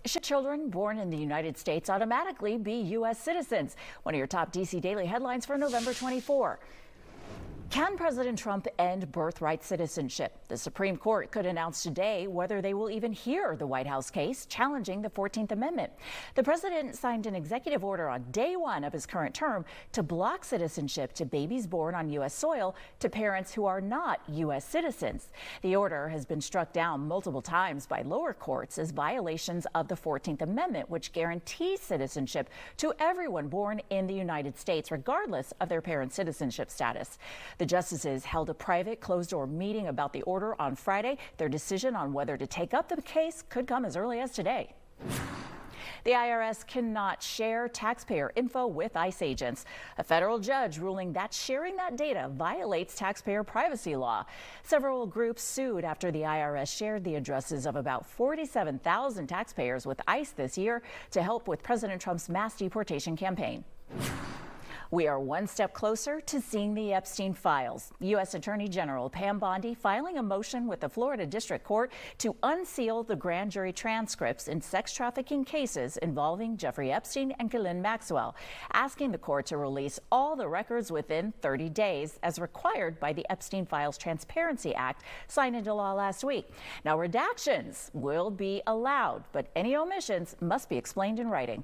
Should children born in the United States automatically be U.S. citizens? One of your top D.C. daily headlines for November 24. Can President Trump end birthright citizenship? The Supreme Court could announce today whether they will even hear the White House case challenging the 14th Amendment. The president signed an executive order on day one of his current term to block citizenship to babies born on U.S. soil to parents who are not U.S. citizens. The order has been struck down multiple times by lower courts as violations of the 14th Amendment, which guarantees citizenship to everyone born in the United States, regardless of their parents' citizenship status. The justices held a private, closed-door meeting about the order on Friday. Their decision on whether to take up the case could come as early as today. The IRS cannot share taxpayer info with ICE agents. A federal judge ruling that sharing that data violates taxpayer privacy law. Several groups sued after the IRS shared the addresses of about 47,000 taxpayers with ICE this year to help with President Trump's mass deportation campaign. We are one step closer to seeing the Epstein Files. U.S. Attorney General Pam Bondi filing a motion with the Florida District Court to unseal the grand jury transcripts in sex trafficking cases involving Jeffrey Epstein and Ghislaine Maxwell, asking the court to release all the records within 30 days as required by the Epstein Files Transparency Act signed into law last week. Now, redactions will be allowed, but any omissions must be explained in writing.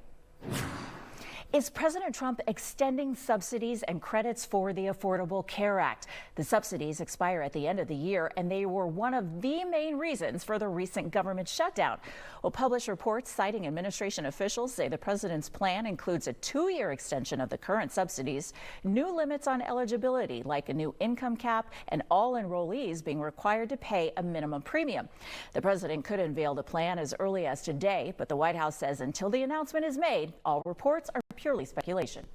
Is President Trump extending subsidies and credits for the Affordable Care Act? The subsidies expire at the end of the year, and they were one of the main reasons for the recent government shutdown. Well, published reports citing administration officials say the president's plan includes a 2-year extension of the current subsidies, new limits on eligibility like a new income cap, and all enrollees being required to pay a minimum premium. The president could unveil the plan as early as today, but the White House says until the announcement is made, all reports are purely speculation.